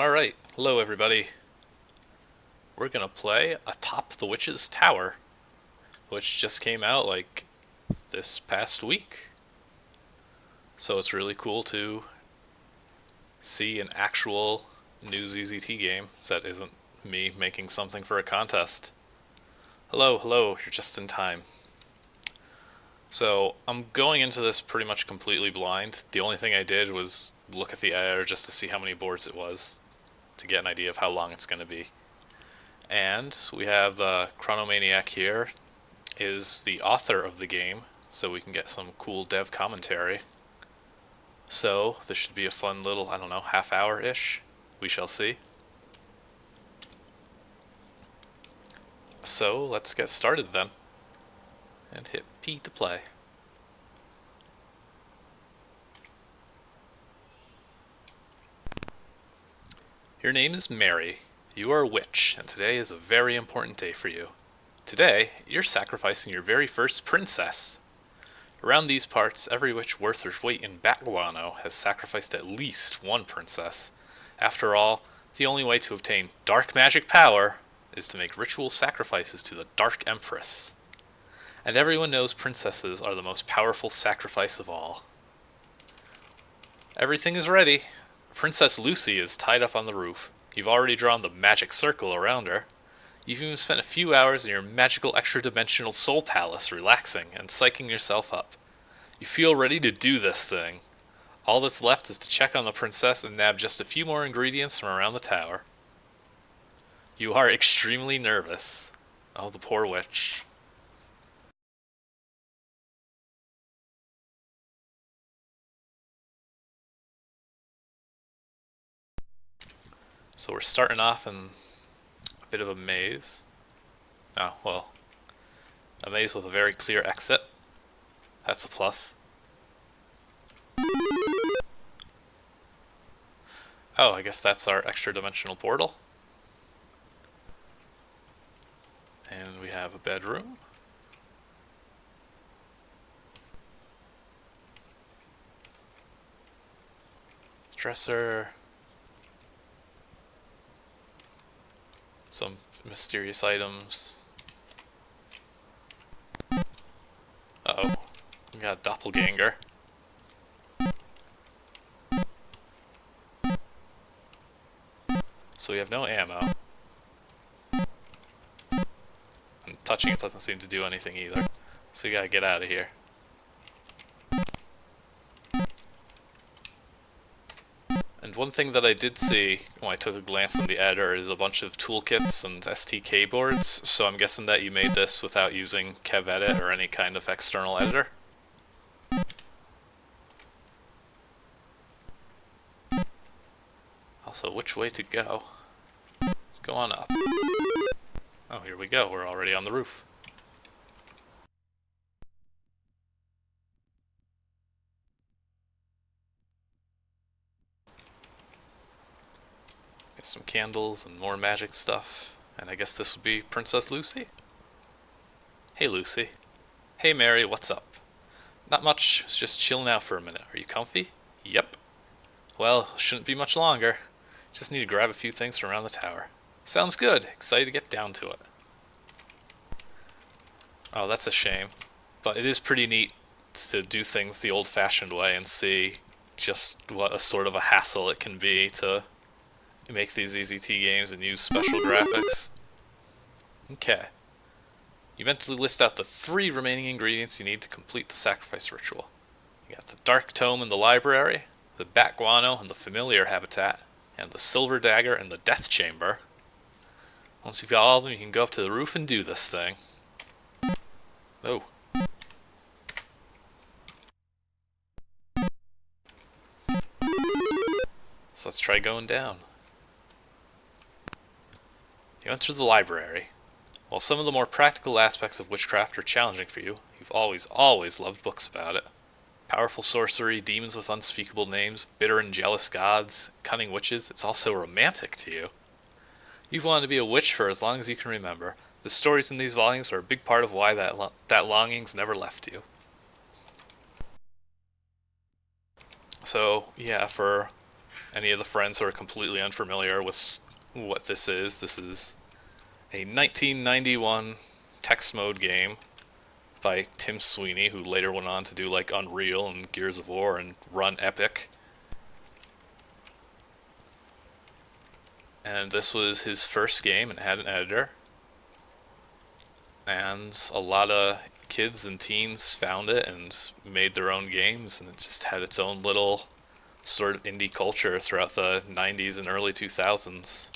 Alright, hello everybody. We're gonna play Atop the Witch's Tower, which just came out like this past week. So it's really cool to see an actual new ZZT game that isn't me making something for a contest. Hello, you're just in time. So I'm going into this pretty much completely blind. The only thing I did was look at the editor just to see how many boards it was, to get an idea of how long it's going to be. And we have the Chronomaniac here, is the author of the game, so we can get some cool dev commentary. So this should be a fun little, I don't know, half hour-ish. We shall see. So let's get started then. And hit P to play. Your name is Mary. You are a witch, and today is a very important day for you. Today, you're sacrificing your very first princess. Around these parts, every witch worth her weight in bat guano has sacrificed at least one princess. After all, the only way to obtain dark magic power is to make ritual sacrifices to the Dark Empress. And everyone knows princesses are the most powerful sacrifice of all. Everything is ready. Princess Lucy is tied up on the roof. You've already drawn the magic circle around her. You've even spent a few hours in your magical extra-dimensional soul palace relaxing and psyching yourself up. You feel ready to do this thing. All that's left is to check on the princess and nab just a few more ingredients from around the tower. You are extremely nervous. Oh, the poor witch. So we're starting off in a bit of a maze. Oh, well, a maze with a very clear exit. That's a plus. Oh, I guess that's our extra-dimensional portal. And we have a bedroom. Dresser. Some mysterious items. Uh-oh. We got a doppelganger. So we have no ammo. And touching it doesn't seem to do anything either. So we gotta get out of here. And one thing that I did see when I took a glance on the editor is a bunch of toolkits and STK boards, so I'm guessing that you made this without using KevEdit or any kind of external editor. Also, which way to go? Let's go on up. Oh, here we go, we're already on the roof. Get some candles and more magic stuff. And I guess this would be Princess Lucy? Hey Lucy. Hey Mary, what's up? Not much, was just chilling out for a minute. Are you comfy? Yep. Well, shouldn't be much longer. Just need to grab a few things from around the tower. Sounds good, excited to get down to it. Oh, that's a shame. But it is pretty neat to do things the old-fashioned way and see just what a sort of a hassle it can be to make these ZZT games and use special graphics. Okay. You mentally list out the 3 remaining ingredients you need to complete the sacrifice ritual. You got the dark tome in the library, the bat guano in the familiar habitat, and the silver dagger in the death chamber. Once you've got all of them, you can go up to the roof and do this thing. Oh. So let's try going down. You enter the library. While some of the more practical aspects of witchcraft are challenging for you, you've always loved books about it. Powerful sorcery, demons with unspeakable names, bitter and jealous gods, cunning witches, it's also romantic to you. You've wanted to be a witch for as long as you can remember. The stories in these volumes are a big part of why that longing's never left you. So, yeah, for any of the friends who are completely unfamiliar with what this is a 1991 text mode game by Tim Sweeney, who later went on to do like Unreal and Gears of War and run Epic. And this was his first game and had an editor. And a lot of kids and teens found it and made their own games, and it just had its own little sort of indie culture throughout the 90s and early 2000s.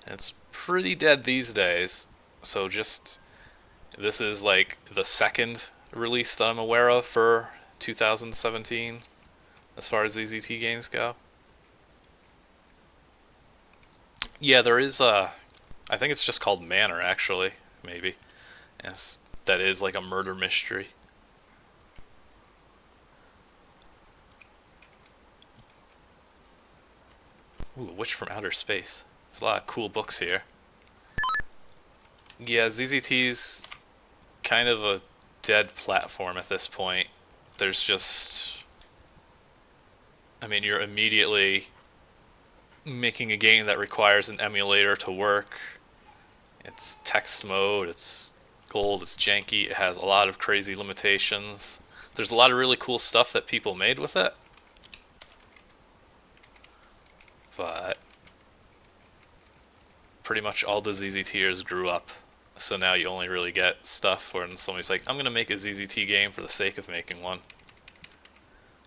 And it's pretty dead these days. So this is like the second release that I'm aware of for 2017 as far as ZZT games go. Yeah, there is I think it's just called Manor, actually, maybe. Yes, that is like a murder mystery. Ooh, Witch from Outer Space. There's a lot of cool books here. Yeah, ZZT's kind of a dead platform at this point. There's just... I mean, you're immediately making a game that requires an emulator to work. It's text mode, it's gold, it's janky, it has a lot of crazy limitations. There's a lot of really cool stuff that people made with it. But pretty much all the ZZTers grew up. So now you only really get stuff when somebody's like, I'm going to make a ZZT game for the sake of making one.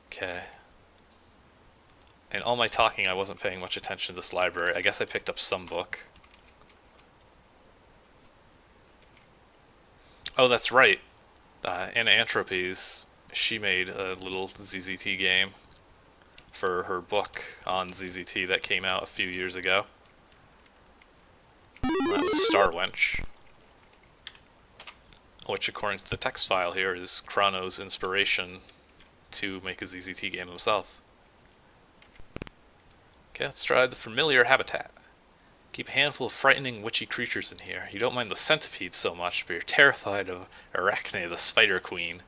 Okay. And all my talking, I wasn't paying much attention to this library. I guess I picked up some book. Oh, that's right. Anna Antropies, she made a little ZZT game for her book on ZZT that came out a few years ago. That was Starwench, which according to the text file here is Chrono's inspiration to make a ZZT game himself. Okay, let's try the familiar habitat. Keep a handful of frightening witchy creatures in here. You don't mind the centipedes so much, but you're terrified of Arachne, the spider queen.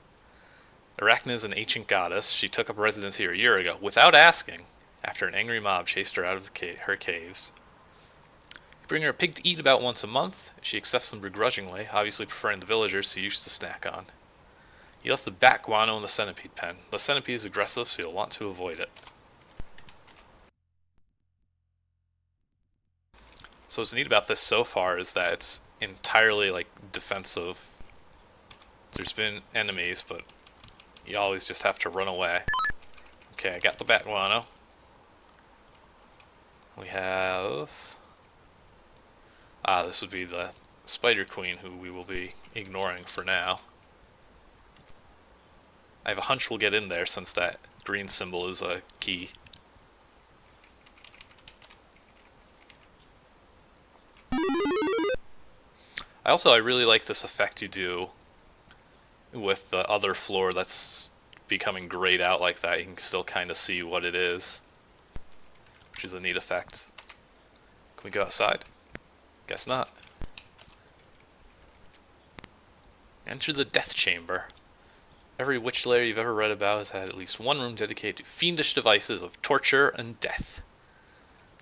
Arachne is an ancient goddess. She took up residence here a year ago, without asking, after an angry mob chased her out of her caves. You bring her a pig to eat about once a month. She accepts them begrudgingly, obviously preferring the villagers she used to snack on. You left the bat guano in the centipede pen. The centipede is aggressive, so you'll want to avoid it. So what's neat about this so far is that it's entirely like defensive. There's been enemies, but you always just have to run away. Okay, I got the bat guano. We have... this would be the spider queen, who we will be ignoring for now. I have a hunch we'll get in there since that green symbol is a key. I really like this effect you do with the other floor that's becoming grayed out like that. You can still kind of see what it is, which is a neat effect. Can we go outside? Guess not. Enter the death chamber. Every witch lair you've ever read about has had at least one room dedicated to fiendish devices of torture and death.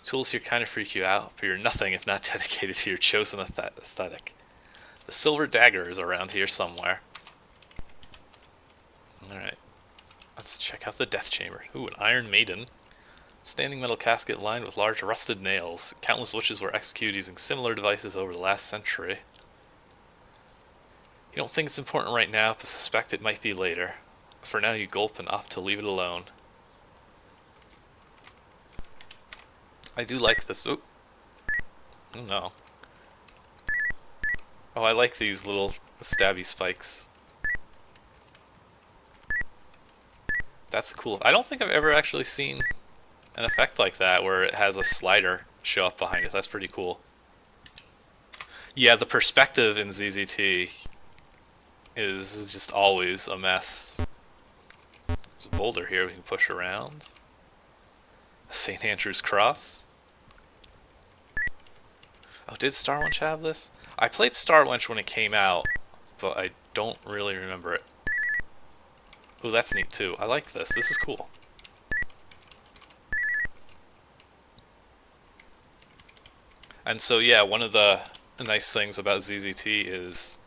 Tools here kind of freak you out, but you're nothing if not dedicated to your chosen aesthetic. The silver dagger is around here somewhere. Alright. Let's check out the death chamber. Ooh, an iron maiden. Standing metal casket lined with large rusted nails. Countless witches were executed using similar devices over the last century. You don't think it's important right now, but suspect it might be later. For now you gulp and opt to leave it alone. I do like this. Oh no. Oh, I like these little stabby spikes. That's cool. I don't think I've ever actually seen an effect like that where it has a slider show up behind it. That's pretty cool. Yeah, the perspective in ZZT is just always a mess. There's a boulder here we can push around. A St. Andrew's cross. Oh, did Starwench have this? I played Starwench when it came out, but I don't really remember it. Ooh, that's neat too. I like this. This is cool. And so yeah, one of the nice things about ZZT is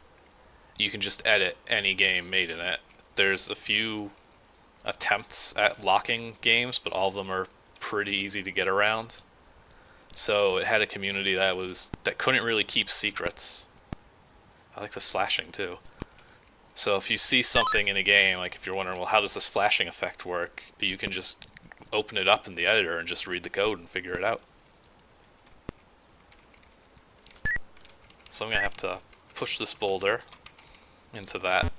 you can just edit any game made in it. There's a few attempts at locking games, but all of them are pretty easy to get around. So it had a community that couldn't really keep secrets. I like this flashing too. So if you see something in a game, like if you're wondering, well, how does this flashing effect work? You can just open it up in the editor and just read the code and figure it out. So I'm going to have to push this boulder into that.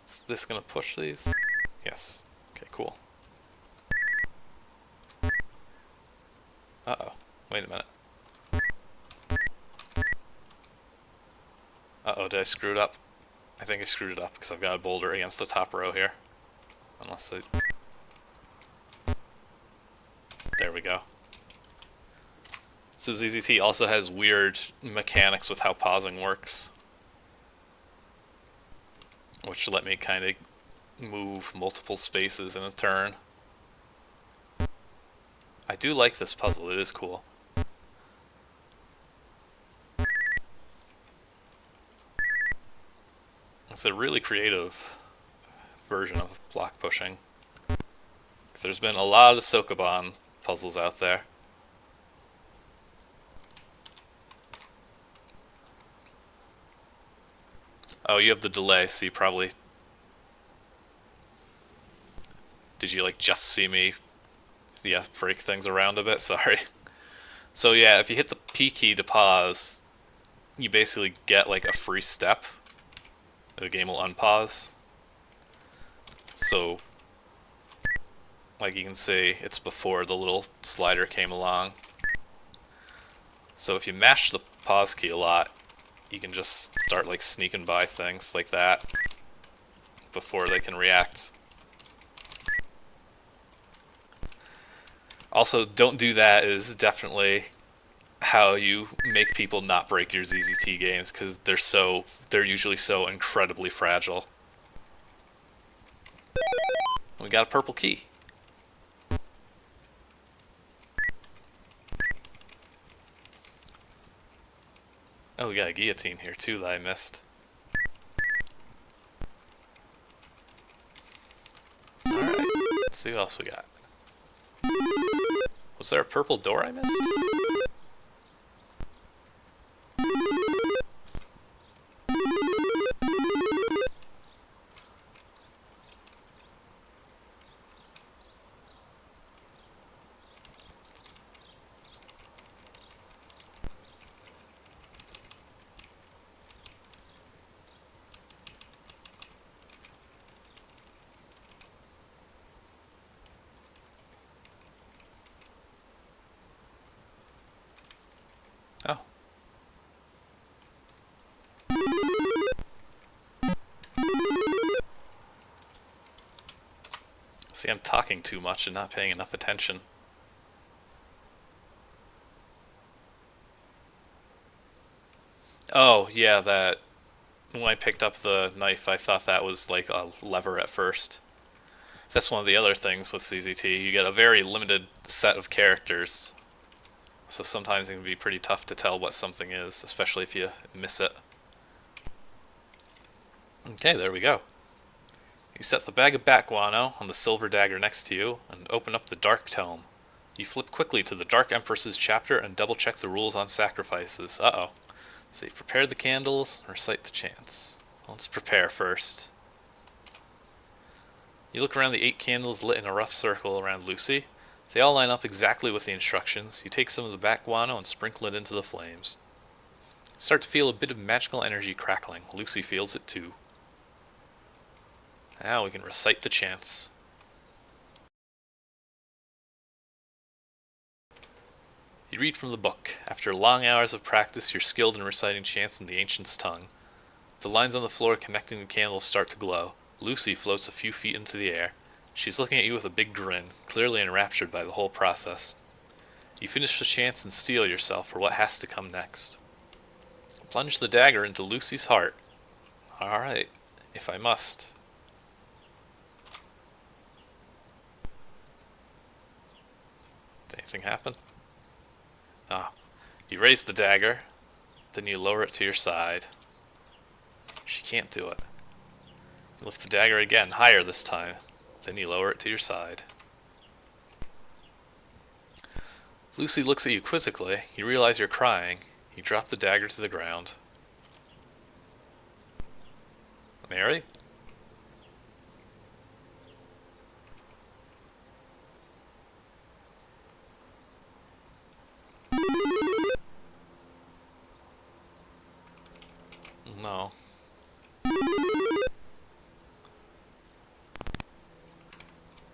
Is this going to push these? Yes. Okay, cool. Uh-oh. Wait a minute. Uh-oh, did I screw it up? I think I screwed it up because I've got a boulder against the top row here. Unless I... There we go. So ZZT also has weird mechanics with how pausing works, which let me kind of move multiple spaces in a turn. I do like this puzzle, it is cool. It's a really creative version of block pushing. Because there's been a lot of Sokoban puzzles out there. Oh, you have the delay, so you probably... Did you like just see me break things around a bit? Sorry. So yeah, if you hit the P key to pause, you basically get like a free step. The game will unpause. So, like you can see, it's before the little slider came along. So if you mash the pause key a lot, you can just start like sneaking by things like that before they can react. Also, don't do that is definitely how you make people not break your ZZT games, because they're usually so incredibly fragile. We got a purple key. Oh, we got a guillotine here too that I missed. Alright, let's see what else we got. Was there a purple door I missed? Oh. See, I'm talking too much and not paying enough attention. Oh, yeah, that... When I picked up the knife, I thought that was like a lever at first. That's one of the other things with CZT. You get a very limited set of characters. So sometimes it can be pretty tough to tell what something is, especially if you miss it. Okay, there we go. You set the bag of bat guano on the silver dagger next to you and open up the Dark Tome. You flip quickly to the Dark Empress's chapter and double check the rules on sacrifices. Uh-oh. So you prepare the candles and recite the chants. Let's prepare first. You look around the 8 candles lit in a rough circle around Lucy. They all line up exactly with the instructions. You take some of the bat guano and sprinkle it into the flames. You start to feel a bit of magical energy crackling. Lucy feels it too. Now we can recite the chants. You read from the book. After long hours of practice, you're skilled in reciting chants in the ancient's tongue. The lines on the floor connecting the candles start to glow. Lucy floats a few feet into the air. She's looking at you with a big grin, clearly enraptured by the whole process. You finish the chants and steel yourself for what has to come next. Plunge the dagger into Lucy's heart. Alright, if I must. Did anything happen? Ah, you raise the dagger, then you lower it to your side. She can't do it. You lift the dagger again, higher this time. Then you lower it to your side. Lucy looks at you quizzically. You realize you're crying. You drop the dagger to the ground. Mary? No.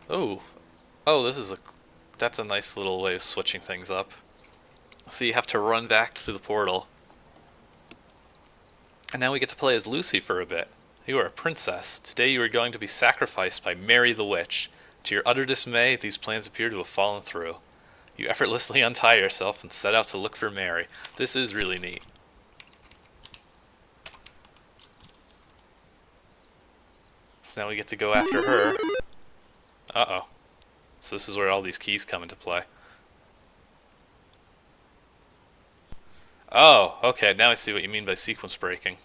Oh. Oh, that's a nice little way of switching things up. So you have to run back to the portal. And now we get to play as Lucy for a bit. You are a princess. Today you are going to be sacrificed by Mary the Witch. To your utter dismay, these plans appear to have fallen through. You effortlessly untie yourself and set out to look for Mary. This is really neat. So now we get to go after her. Uh-oh. So this is where all these keys come into play. Oh, okay, now I see what you mean by sequence breaking.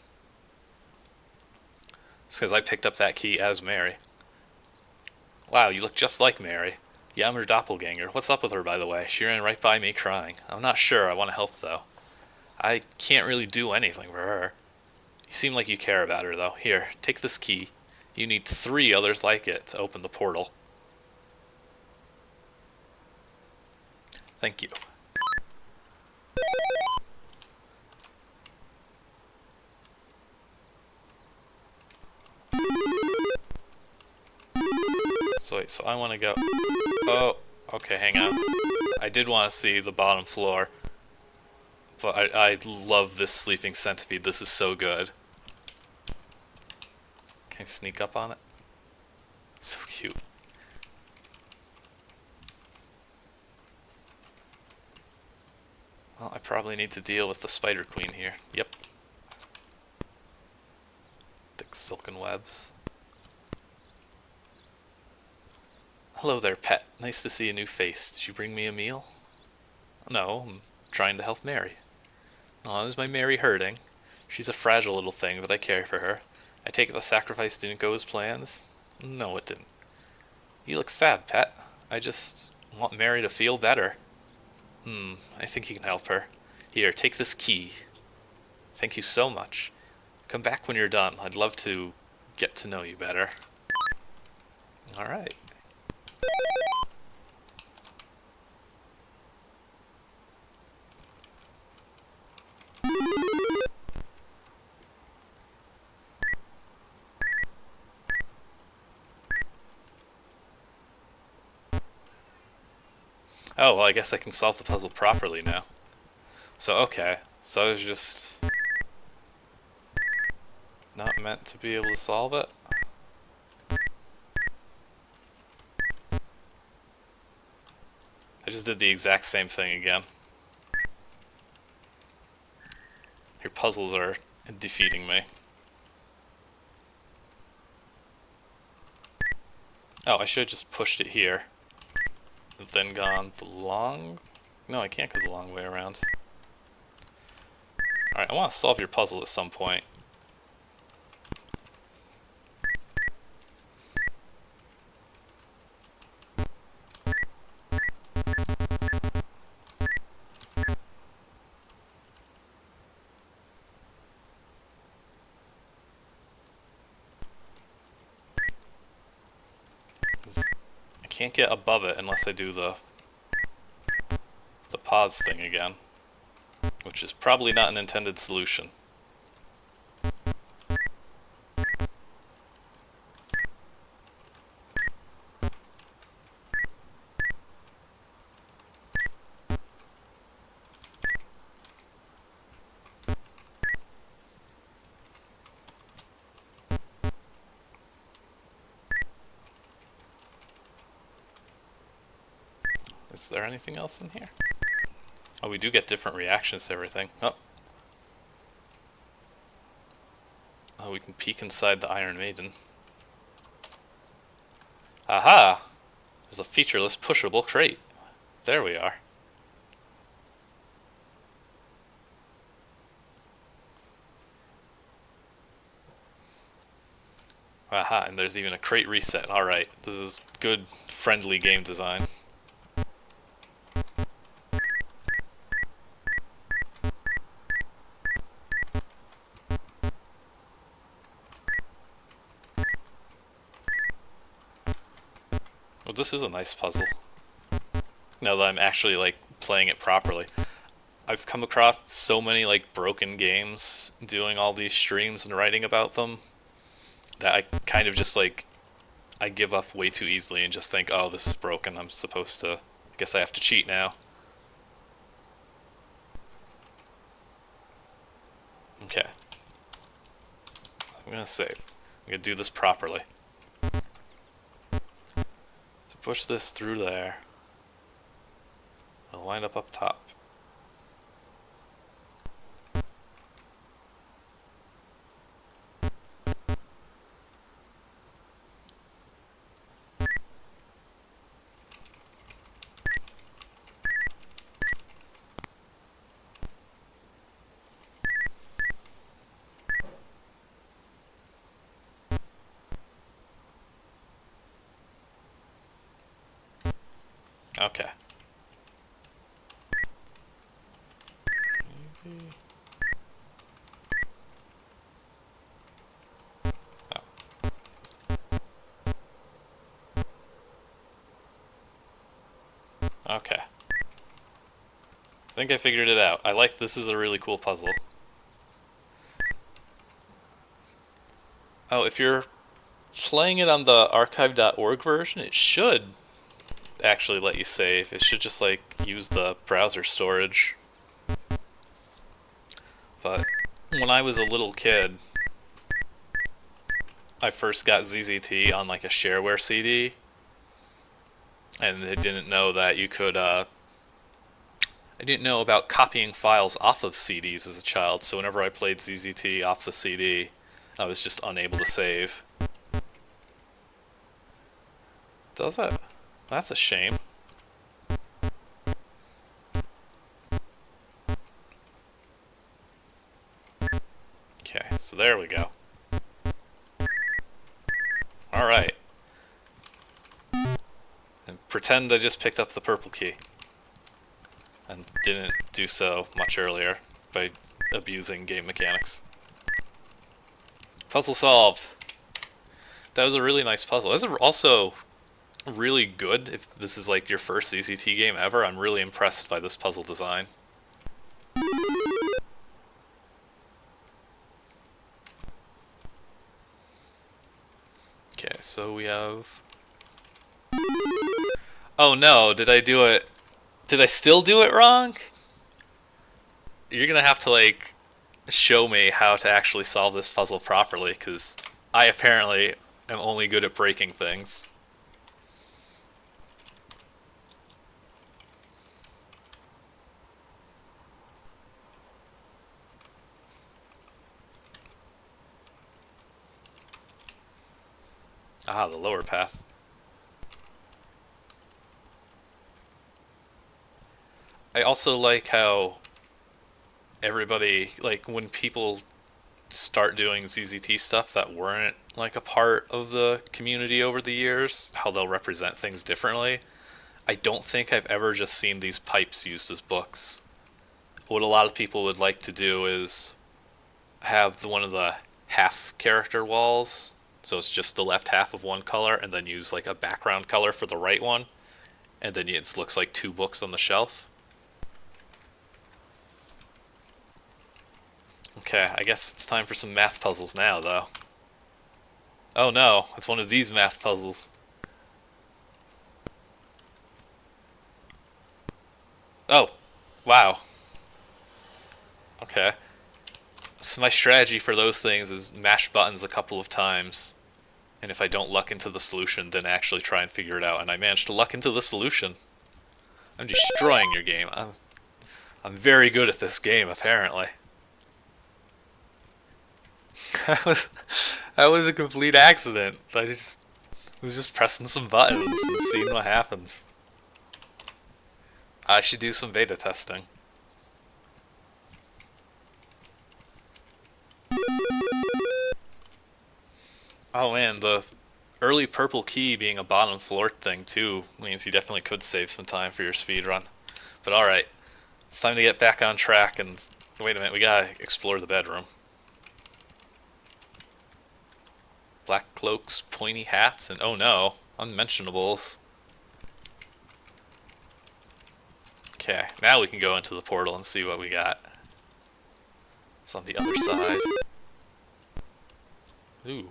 It's because I picked up that key as Mary. Wow, you look just like Mary. Yeah, I'm her doppelganger. What's up with her, by the way? She ran right by me crying. I'm not sure. I want to help, though. I can't really do anything for her. You seem like you care about her, though. Here, take this key. You need 3 others like it to open the portal. Thank you. So wait, so I want to go... Oh, okay, hang on. I did want to see the bottom floor. But I love this sleeping centipede. This is so good. Can I sneak up on it? So cute. Well, I probably need to deal with the Spider Queen here. Yep. Thick silken webs. Hello there, pet. Nice to see a new face. Did you bring me a meal? No, I'm trying to help Mary. Oh, is my Mary hurting? She's a fragile little thing, but I care for her. I take it the sacrifice didn't go as planned? No, it didn't. You look sad, pet. I just want Mary to feel better. I think you can help her. Here, take this key. Thank you so much. Come back when you're done. I'd love to get to know you better. Alright. Oh, well, I guess I can solve the puzzle properly now. So, okay. So I was just not meant to be able to solve it? I just did the exact same thing again. Your puzzles are defeating me. Oh, I should have just pushed it here. And then gone the long... No, I can't go the long way around. Alright, I want to solve your puzzle at some point. I can't get above it unless I do the pause thing again, which is probably not an intended solution. Is there anything else in here? Oh, we do get different reactions to everything. Oh. Oh, we can peek inside the Iron Maiden. Aha! There's a featureless pushable crate. There we are. Aha, and there's even a crate reset. Alright, this is good, friendly game design. Well, this is a nice puzzle. Now that I'm actually, like, playing it properly. I've come across so many, like, broken games doing all these streams and writing about them that I kind of just, like, I give up way too easily and just think, oh, this is broken, I'm supposed to, I guess I have to cheat now. Okay. I'm gonna save. I'm gonna do this properly. So push this through there. I'll wind up top. Okay. Maybe. Oh. Okay. I think I figured it out. I like this is a really cool puzzle. Oh, if you're playing it on the archive.org version, it should actually let you save. It should just like use the browser storage. But when I was a little kid, I first got ZZT on like a shareware CD, and I didn't know that you could I didn't know about copying files off of CDs as a child, so whenever I played ZZT off the CD, I was just unable to save. Does it? That's a shame. Okay, so there we go. Alright. And pretend I just picked up the purple key. And didn't do so much earlier by abusing game mechanics. Puzzle solved! That was a really nice puzzle. That's also really good if this is like your first ZZT game ever. I'm really impressed by this puzzle design. Okay, so we have... Oh no, did I do it... Did I still do it wrong? You're gonna have to like show me how to actually solve this puzzle properly, because I apparently am only good at breaking things. Ah, the lower path. I also like how everybody, like when people start doing ZZT stuff that weren't like a part of the community over the years, how they'll represent things differently. I don't think I've ever just seen these pipes used as books. What a lot of people would like to do is have one of the half character walls, so it's just the left half of one color, and then use like a background color for the right one, and then it looks like two books on the shelf. Okay, I guess it's time for some math puzzles now, though. Oh no, it's one of these math puzzles. Oh, wow. Okay. So my strategy for those things is mash buttons a couple of times, and if I don't luck into the solution, then actually try and figure it out. And I managed to luck into the solution. I'm destroying your game. I'm very good at this game, apparently. That was a complete accident. I was just pressing some buttons and seeing what happens. I should do some beta testing. Oh, and the early purple key being a bottom floor thing too means you definitely could save some time for your speed run. But alright, it's time to get back on track and wait a minute, we gotta explore the bedroom. Black cloaks, pointy hats, and oh no, unmentionables. Okay, now we can go into the portal and see what we got. It's on the other side. Ooh.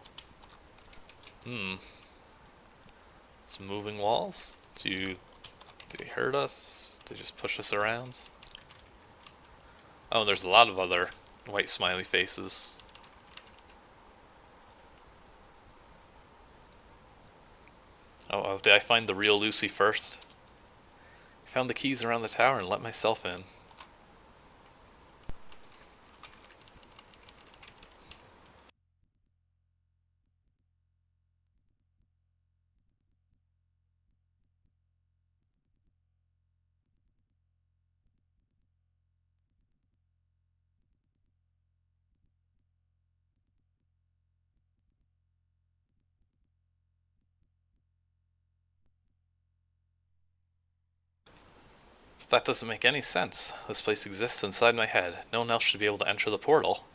Some moving walls. Did they hurt us? Did they just push us around? Oh, there's a lot of other white smiley faces. Oh, did I find the real Lucy first? Found the keys around the tower and let myself in. But that doesn't make any sense. This place exists inside my head. No one else should be able to enter the portal.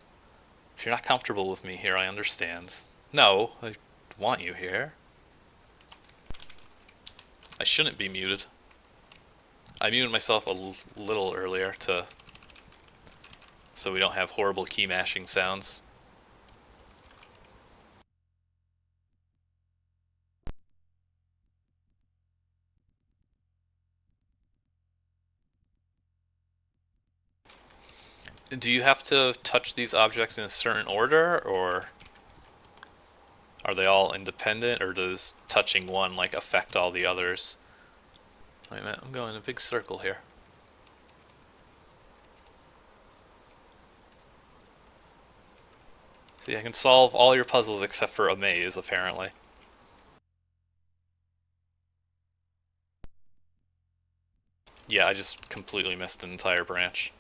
If you're not comfortable with me here, I understand. No, I want you here. I shouldn't be muted. I muted myself a little earlier so we don't have horrible key mashing sounds. Do you have to touch these objects in a certain order, or are they all independent, or does touching one like affect all the others? Wait a minute, I'm going in a big circle here. See, I can solve all your puzzles except for a maze, apparently. Yeah, I just completely missed an entire branch.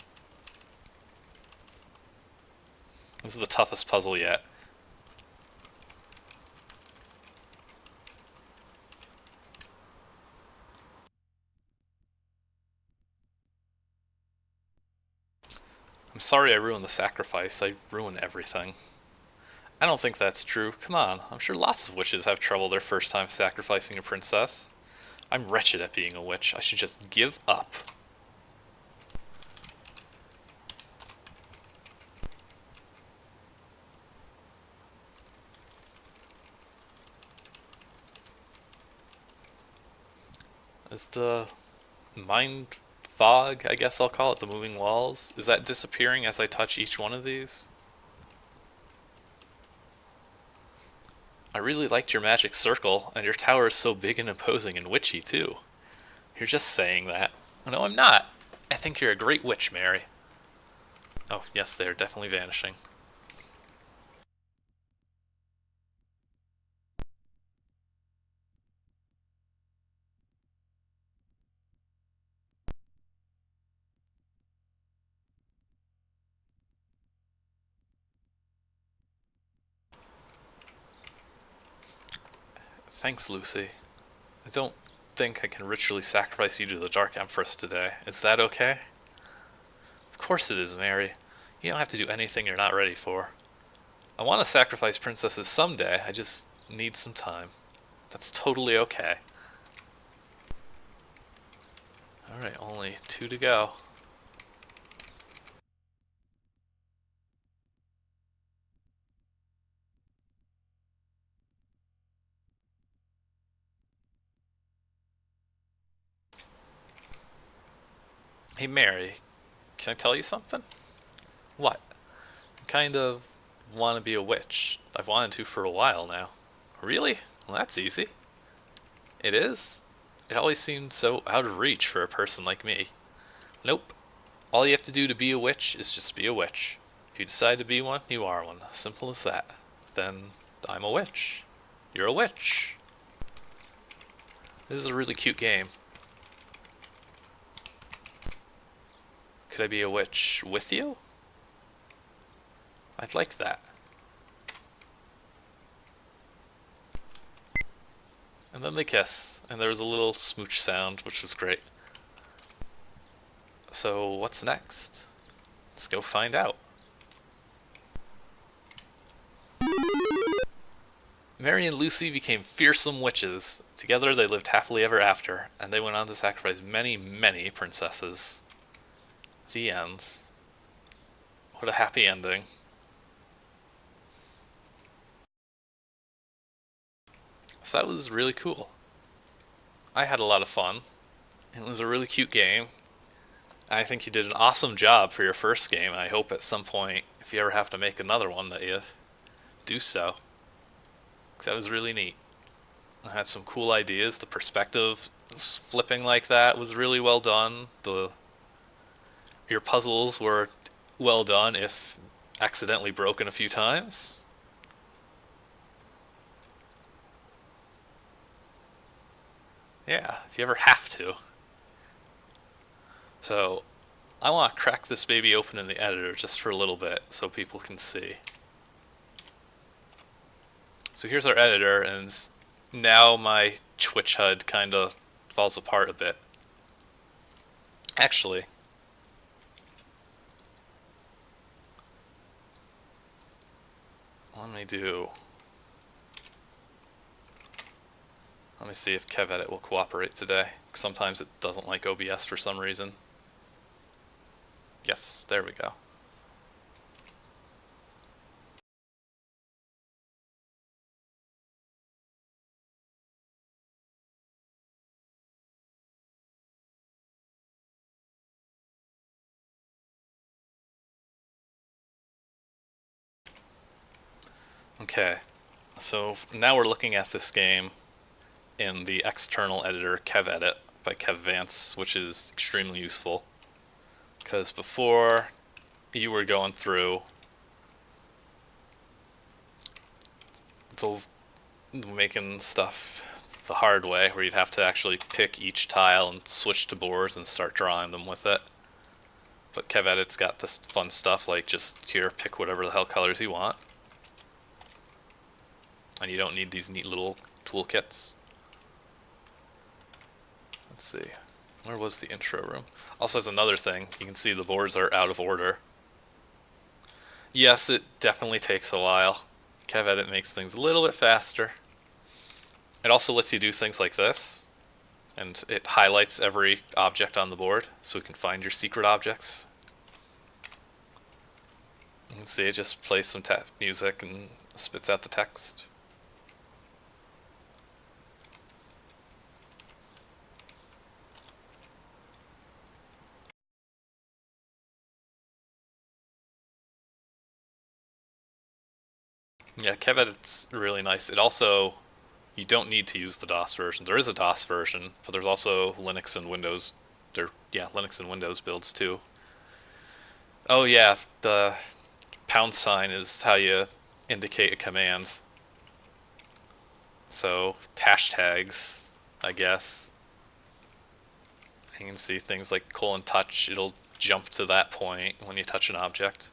This is the toughest puzzle yet. I'm sorry I ruined the sacrifice. I ruined everything. I don't think that's true. Come on, I'm sure lots of witches have trouble their first time sacrificing a princess. I'm wretched at being a witch. I should just give up. Is the mind fog, I guess I'll call it, the moving walls, is that disappearing as I touch each one of these? I really liked your magic circle, and your tower is so big and imposing and witchy too. You're just saying that. No, I'm not. I think you're a great witch, Mary. Oh, yes, they are definitely vanishing. Thanks, Lucy. I don't think I can ritually sacrifice you to the Dark Empress today. Is that okay? Of course it is, Mary. You don't have to do anything you're not ready for. I want to sacrifice princesses someday, I just need some time. That's totally okay. Alright, only 2 to go. Hey Mary, can I tell you something? What? I kind of want to be a witch. I've wanted to for a while now. Really? Well, that's easy. It is? It always seemed so out of reach for a person like me. Nope. All you have to do to be a witch is just be a witch. If you decide to be one, you are one. Simple as that. Then I'm a witch. You're a witch. This is a really cute game. Could I be a witch with you? I'd like that. And then they kiss, and there was a little smooch sound, which was great. So, what's next? Let's go find out. Mary and Lucy became fearsome witches. Together they lived happily ever after, and they went on to sacrifice many, many princesses. The ends. What a happy ending. So that was really cool. I had a lot of fun. It was a really cute game. I think you did an awesome job for your first game, and I hope at some point, if you ever have to make another one, that you do so. Because that was really neat. I had some cool ideas. The perspective flipping like that was really well done. Your puzzles were well done, if accidentally broken a few times. Yeah, if you ever have to. So, I want to crack this baby open in the editor just for a little bit so people can see. So here's our editor, and now my Twitch HUD kind of falls apart a bit. Actually, let me see if KevEdit will cooperate today. Sometimes it doesn't like OBS for some reason. Yes, there we go. Okay, so now we're looking at this game in the external editor KevEdit by Kev Vance, which is extremely useful. Because before, you were going through making stuff the hard way, where you'd have to actually pick each tile and switch to boards and start drawing them with it. But KevEdit's got this fun stuff like just here, pick whatever the hell colors you want. And you don't need these neat little toolkits. Let's see. Where was the intro room? Also, as another thing, you can see the boards are out of order. Yes, it definitely takes a while. KevEdit makes things a little bit faster. It also lets you do things like this, and it highlights every object on the board so you can find your secret objects. You can see it just plays some music and spits out the text. Yeah, KevEdit's really nice. It also, you don't need to use the DOS version. There is a DOS version, but there's also Linux and Windows. Linux and Windows builds too. Oh yeah, the # is how you indicate a command. So hashtags, I guess. You can see things like :touch. It'll jump to that point when you touch an object.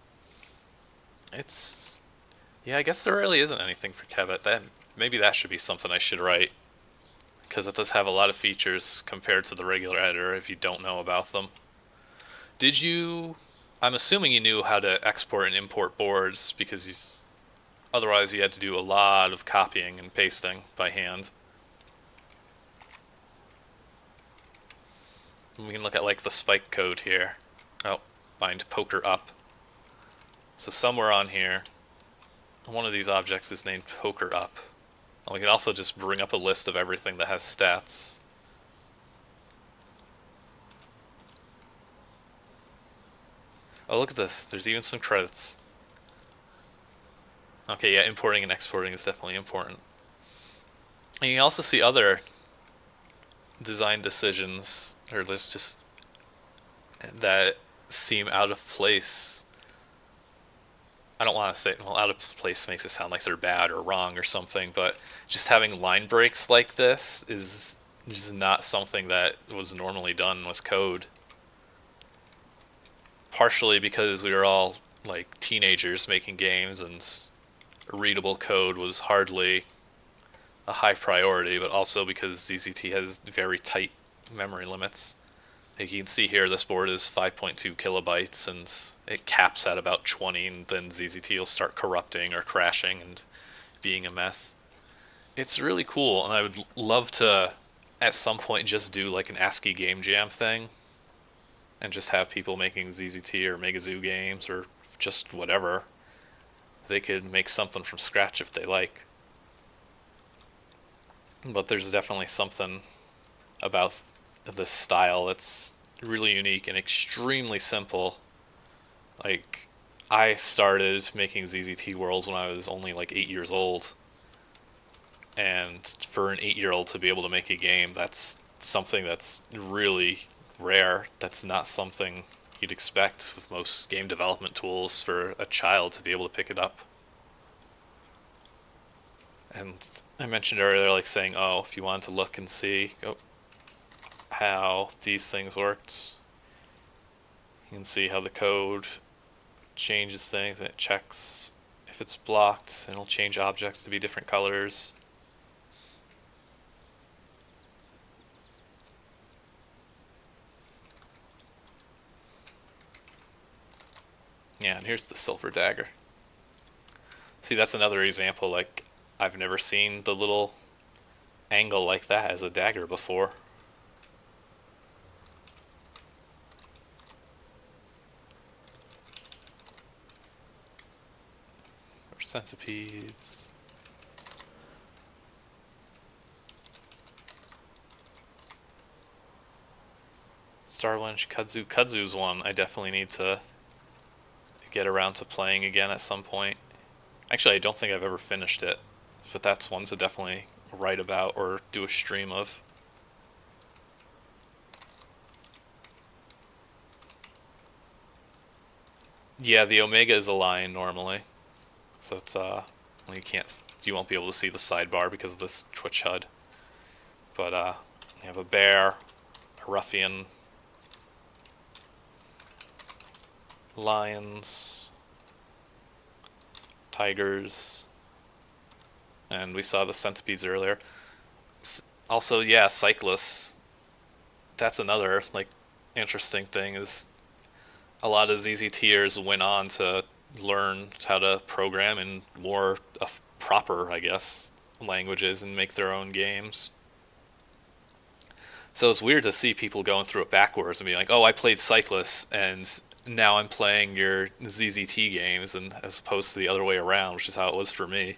Yeah, I guess there really isn't anything for KevEdit. Maybe that should be something I should write, because it does have a lot of features compared to the regular editor if you don't know about them. I'm assuming you knew how to export and import boards, because otherwise you had to do a lot of copying and pasting by hand. We can look at like the spike code here. Oh, find poker up. So somewhere on here, one of these objects is named poker up. And we can also just bring up a list of everything that has stats. Oh, look at this. There's even some credits. Okay, yeah, importing and exporting is definitely important. And you can also see other design decisions, or there's just that seem out of place. I don't want to say, well, out of place makes it sound like they're bad or wrong or something, but just having line breaks like this is just not something that was normally done with code. Partially because we were all like teenagers making games, and readable code was hardly a high priority, but also because ZZT has very tight memory limits. Like you can see here, this board is 5.2 kilobytes, and it caps at about 20, and then ZZT will start corrupting or crashing and being a mess. It's really cool, and I would love to, at some point, just do like an ASCII game jam thing, and just have people making ZZT or Megazoo games or just whatever. They could make something from scratch if they like. But there's definitely something about this style that's really unique and extremely simple. Like, I started making ZZT worlds when I was only like 8 years old. And for an 8-year-old to be able to make a game, that's something that's really rare. That's not something you'd expect with most game development tools for a child to be able to pick it up. And I mentioned earlier, like saying, oh, if you wanted to look and see how these things worked, you can see how the code changes things, and it checks if it's blocked, and it'll change objects to be different colors. Yeah, and here's the silver dagger. See, that's another example, like, I've never seen the little angle like that as a dagger before. Or centipedes. Starwench, Kudzu. Kudzu's one I definitely need to get around to playing again at some point. Actually, I don't think I've ever finished it, but that's one to definitely write about or do a stream of. Yeah, the Omega is a lion normally, so it's well, you won't be able to see the sidebar because of this Twitch HUD. But you have a bear, a ruffian, lions, tigers, and we saw the centipedes earlier. Also, yeah, cyclists. That's another like interesting thing is a lot of ZZTers went on to learn how to program in more proper, I guess, languages and make their own games. So it's weird to see people going through it backwards and being like, "Oh, I played cyclists, and now I'm playing your ZZT games," and as opposed to the other way around, which is how it was for me.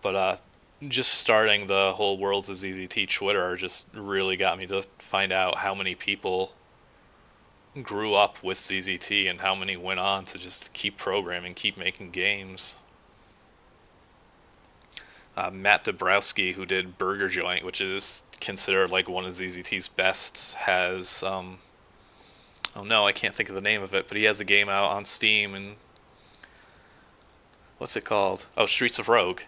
But just starting the whole Worlds of ZZT Twitter just really got me to find out how many people grew up with ZZT and how many went on to just keep programming, keep making games. Matt Dabrowski, who did Burger Joint, which is considered like one of ZZT's best, has oh no, I can't think of the name of it, but he has a game out on Steam, and what's it called? Oh, Streets of Rogue.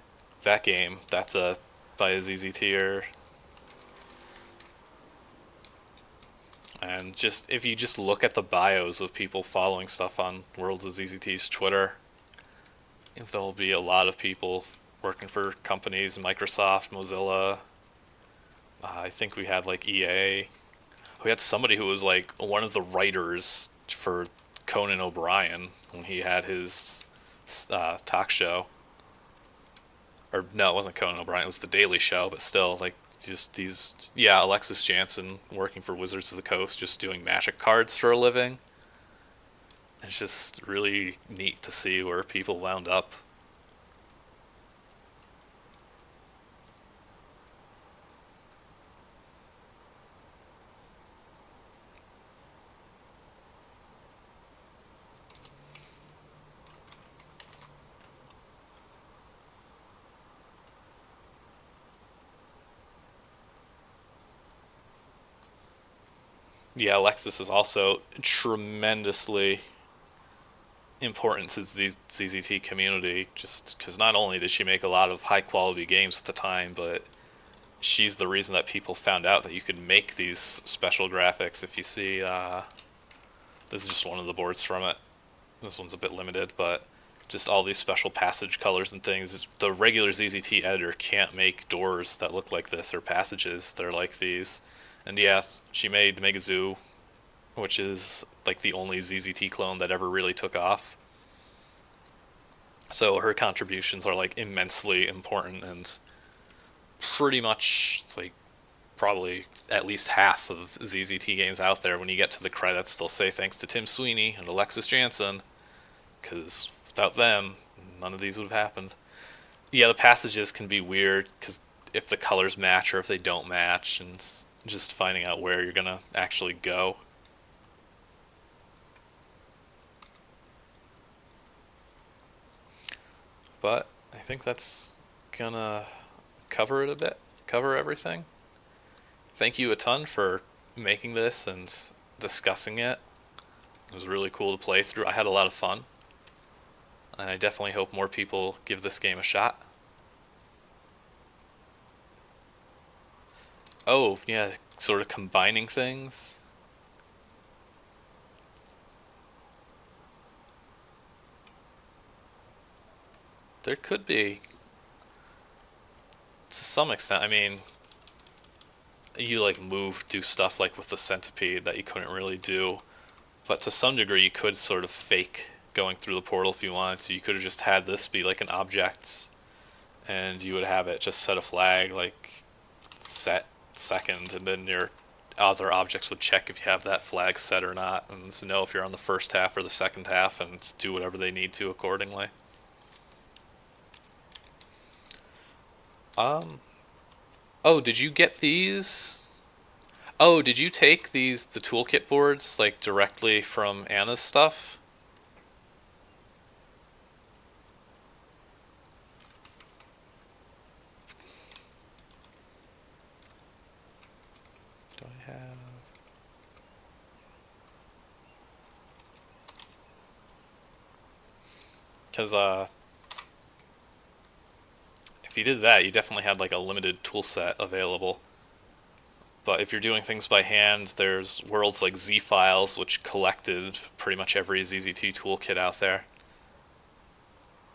That game, that's by a ZZTer. And just if you just look at the bios of people following stuff on Worlds of ZZT's Twitter, there'll be a lot of people working for companies, Microsoft, Mozilla. I think we had like EA. We had somebody who was like one of the writers for Conan O'Brien when he had his talk show. Or no, it wasn't Conan O'Brien, it was The Daily Show, but still, like, just these, yeah, Alexis Jansen working for Wizards of the Coast, just doing magic cards for a living. It's just really neat to see where people wound up. Yeah, Alexis is also tremendously important to the ZZT community, just because not only did she make a lot of high quality games at the time, but she's the reason that people found out that you could make these special graphics. If you see, this is just one of the boards from it. This one's a bit limited, but just all these special passage colors and things. The regular ZZT editor can't make doors that look like this or passages that are like these. And yes, she made Megazoo, which is like the only ZZT clone that ever really took off. So her contributions are like immensely important, and pretty much like probably at least half of ZZT games out there, when you get to the credits, they'll say thanks to Tim Sweeney and Alexis Jansen, because without them, none of these would have happened. Yeah, the passages can be weird, because if the colors match or if they don't match, and just finding out where you're gonna actually go. But I think that's gonna cover it a bit, cover everything. Thank you a ton for making this and discussing it. It was really cool to play through. I had a lot of fun. And I definitely hope more people give this game a shot. Oh, yeah, sort of combining things. There could be. To some extent, I mean, you like do stuff like with the centipede that you couldn't really do. But to some degree, you could sort of fake going through the portal if you wanted to. You could have just had this be like an object, and you would have it just set a flag like set second, and then your other objects would check if you have that flag set or not, and know if you're on the first half or the second half, and do whatever they need to accordingly. Oh, did you get these? Oh, did you take the toolkit boards like directly from Anna's stuff? Do I have? Because if you did that, you definitely had like a limited tool set available. But if you're doing things by hand, there's worlds like Z-Files, which collected pretty much every ZZT toolkit out there.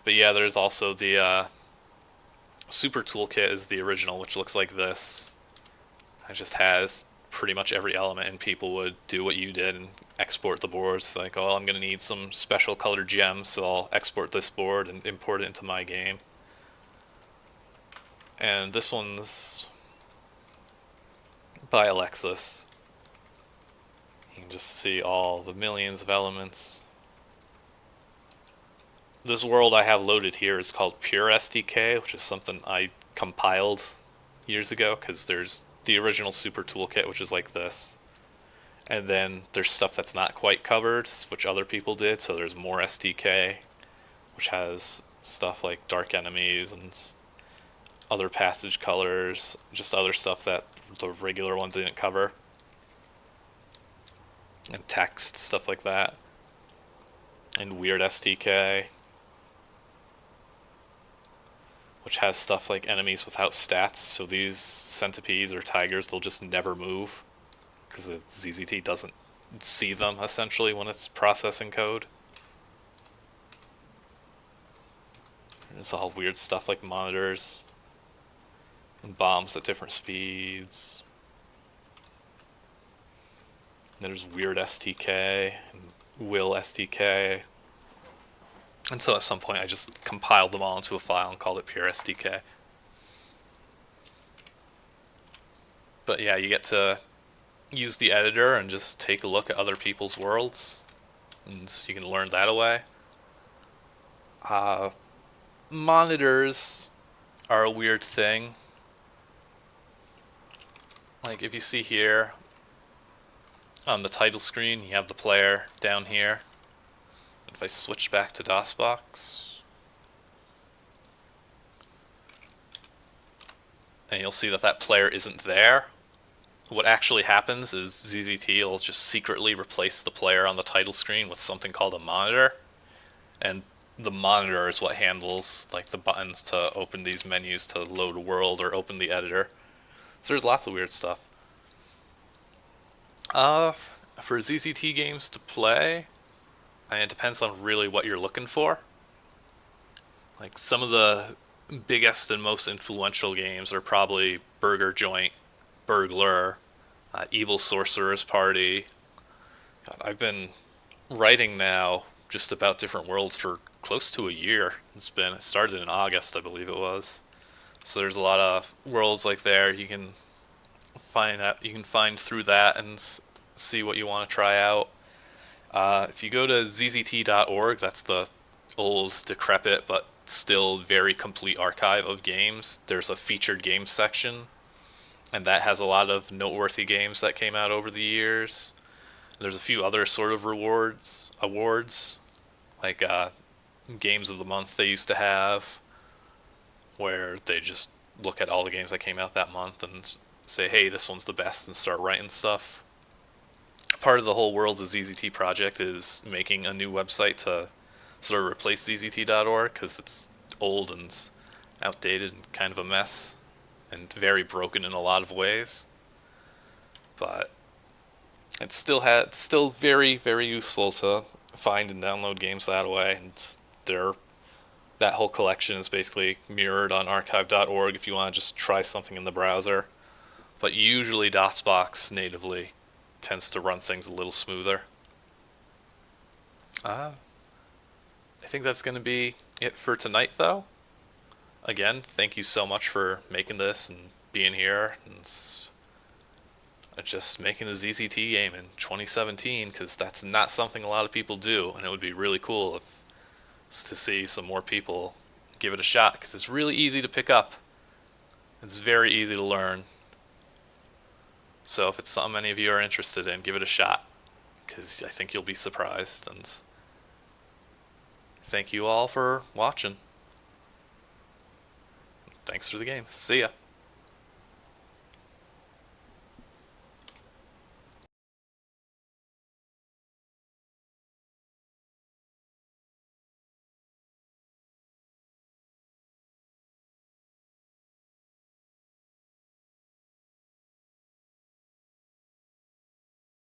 But yeah, there's also the Super Toolkit is the original, which looks like this. It just has pretty much every element, and people would do what you did and export the boards. Like, oh, I'm going to need some special colored gems, so I'll export this board and import it into my game. And this one's by Alexis. You can just see all the millions of elements. This world I have loaded here is called Pure SDK, which is something I compiled years ago, because there's the original Super Toolkit, which is like this. And then there's stuff that's not quite covered, which other people did, so there's more SDK, which has stuff like dark enemies and other passage colors, just other stuff that the regular one didn't cover. And text, stuff like that. And weird SDK, which has stuff like enemies without stats, so these centipedes or tigers, they'll just never move, because the ZZT doesn't see them, essentially, when it's processing code. There's all weird stuff like monitors, and bombs at different speeds. And there's weird STK, and will STK. And so at some point I just compiled them all into a file and called it Pure SDK. But yeah, you get to use the editor and just take a look at other people's worlds, and so you can learn that away. Monitors are a weird thing. Like if you see here on the title screen, you have the player down here. If I switch back to DOSBox, and you'll see that player isn't there. What actually happens is ZZT will just secretly replace the player on the title screen with something called a monitor, and the monitor is what handles like the buttons to open these menus to load a world or open the editor. So there's lots of weird stuff. For ZZT games to play, it depends on really what you're looking for. Like some of the biggest and most influential games are probably Burger Joint, Burglar, Evil Sorcerer's Party. God, I've been writing now just about different worlds for close to a year. It started in August, I believe it was. So there's a lot of worlds like there you can find through that and see what you want to try out. If you go to zzt.org, that's the old, decrepit, but still very complete archive of games. There's a featured games section, and that has a lot of noteworthy games that came out over the years. There's a few other sort of awards, like games of the month they used to have, where they just look at all the games that came out that month and say, hey, this one's the best, and start writing stuff. Part of the whole Worlds of ZZT project is making a new website to sort of replace zzt.org, because it's old and outdated and kind of a mess and very broken in a lot of ways. But it's still very, very useful to find and download games that way. And that whole collection is basically mirrored on archive.org if you want to just try something in the browser. But usually DOSBox natively tends to run things a little smoother. I think that's going to be it for tonight, though. Again, thank you so much for making this and being here and just making a ZZT game in 2017, because that's not something a lot of people do, and it would be really cool to see some more people give it a shot, because it's really easy to pick up. It's very easy to learn. So if it's something any of you are interested in, give it a shot, because I think you'll be surprised. And thank you all for watching. Thanks for the game. See ya.